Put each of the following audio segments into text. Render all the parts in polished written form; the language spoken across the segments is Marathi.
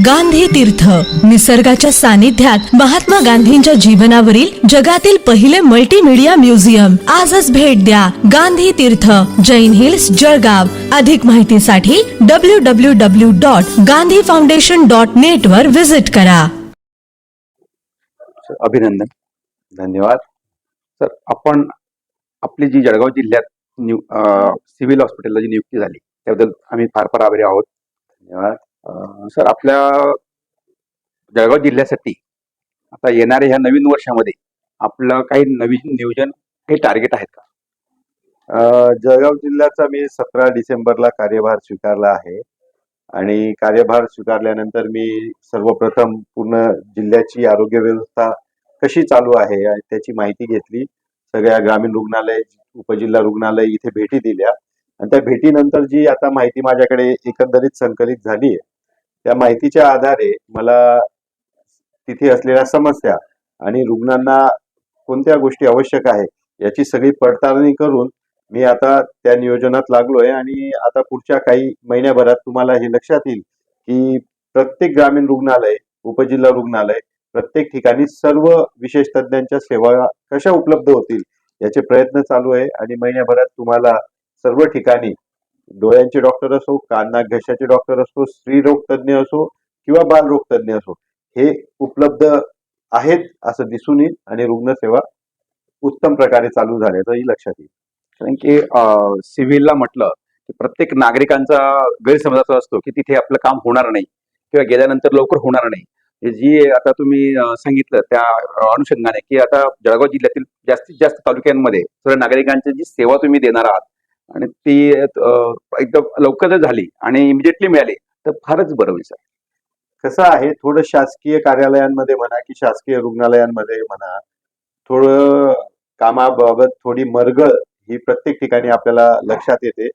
गांधी तीर्थ, निसर्गाच्या सानिध्यात महात्मा गांधींच्या जीवनावरील जगातील पहिले मल्टीमीडिया म्युझियम. आजच भेट द्या. गांधी तीर्थ, जैन हिल्स, जळगाव. अधिक माहितीसाठी www.gandhifoundation.net वर विजिट करा. अभिनंदन, धन्यवाद सर. आपण आपली जी जळगाव जिल्ह्यात सिव्हिल हॉस्पिटलला जी नियुक्ती झाली त्याबद्दल आम्ही फार फार आभारी आहोत. धन्यवाद सर. आपल्या जळगाव जिल्ह्यासाठी आता येणाऱ्या ह्या नवीन वर्षामध्ये आपलं काही नवीन नियोजन, काही टार्गेट आहेत का? जळगाव जिल्ह्याचा मी 17 डिसेंबरला कार्यभार स्वीकारला आहे आणि कार्यभार स्वीकारल्यानंतर मी सर्वप्रथम पूर्ण जिल्ह्याची आरोग्य व्यवस्था कशी चालू आहे त्याची माहिती घेतली. सगळ्या ग्रामीण रुग्णालय, उपजिल्हा रुग्णालय इथे भेटी दिल्या आणि त्या भेटीनंतर जी आता माहिती माझ्याकडे एकंदरीत संकलित झाली आहे त्या माहितीच्या आधारे मला तिथे असलेल्या समस्या आणि रुग्णांना कोणत्या गोष्टी आवश्यक आहे याची सगळी पडताळणी करून मी आता त्या नियोजनात लागलोय आणि आता पुढच्या काही महिन्याभरात तुम्हाला हे लक्षात येईल की प्रत्येक ग्रामीण रुग्णालय, उपजिल्हा रुग्णालय, प्रत्येक ठिकाणी सर्व विशेष तज्ञांच्या सेवा कशा उपलब्ध होतील याचे प्रयत्न चालू आहे आणि महिन्याभरात तुम्हाला सर्व ठिकाणी डोळ्यांचे डॉक्टर असो, कान नाक घशाचे डॉक्टर असो, स्त्रीरोग तज्ञ असो किंवा बालरोग तज्ञ असो, हे उपलब्ध आहेत असं दिसून येईल आणि रुग्णसेवा उत्तम प्रकारे चालू झाल्याचंही लक्षात येईल. कारण की सिव्हिलला म्हटलं की प्रत्येक नागरिकांचा गैरसमज असा असतो की तिथे आपलं काम होणार नाही किंवा गेल्यानंतर लवकर होणार नाही. जी आता तुम्ही सांगितलं त्या अनुषंगाने की आता जळगाव जिल्ह्यातील जास्तीत जास्त तालुक्यांमध्ये सर्व नागरिकांची जी सेवा तुम्ही देणार आहात आणि ती एकदम लवकर जर झाली आणि इमिजिएटली मिळाली तर फारच बरं होईल सर. कसं आहे, थोडं शासकीय कार्यालयांमध्ये म्हणा की शासकीय रुग्णालयांमध्ये म्हणा, थोडं कामाबाबत थोडी मरगळ ही प्रत्येक ठिकाणी आपल्याला लक्षात येते.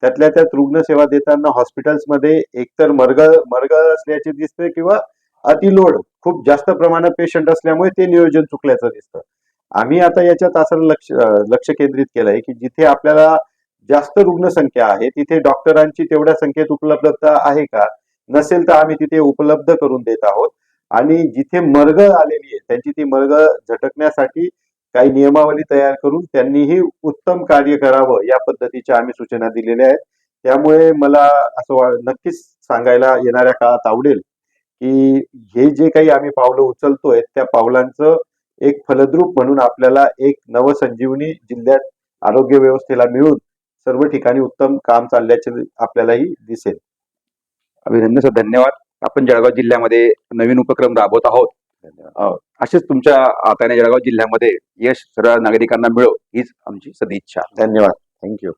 त्यातल्या त्यात रुग्णसेवा देताना हॉस्पिटल्समध्ये एकतर मरगळ असल्याचे दिसते किंवा अतिलोड खूप जास्त प्रमाणात पेशंट असल्यामुळे ते नियोजन चुकल्याचं दिसतं. आम्ही आता याच्यात असं लक्ष केंद्रित केलंय की जिथे आपल्याला जास्त रुग्णसंख्या आहे तिथे डॉक्टरांची तेवढ्या संख्येत उपलब्धता आहे का, नसेल तर आम्ही तिथे उपलब्ध करून देत आहोत आणि जिथे मरगळ आलेली आहे त्यांची ती मरगळ झटकण्यासाठी काही नियमावली तयार करून त्यांनीही उत्तम कार्य करावं या पद्धतीच्या आम्ही सूचना दिलेल्या आहेत. त्यामुळे मला असं नक्कीच सांगायला येणाऱ्या काळात आवडेल की हे जे काही आम्ही पावलं उचलतोय त्या पावलांचं एक फलद्रूप म्हणून आपल्याला एक नवसंजीवनी जिल्ह्यात आरोग्य व्यवस्थेला मिळून सर्व ठिकाणी उत्तम काम चालल्याचे आपल्यालाही दिसेल. अभिनंदन सर, धन्यवाद. आपण जळगाव जिल्ह्यामध्ये नवीन उपक्रम राबवत आहोत. असेच तुमच्या हाताने जळगाव जिल्ह्यामध्ये यश सर्व नागरिकांना मिळो हीच आमची सदिच्छा. धन्यवाद. थँक्यू.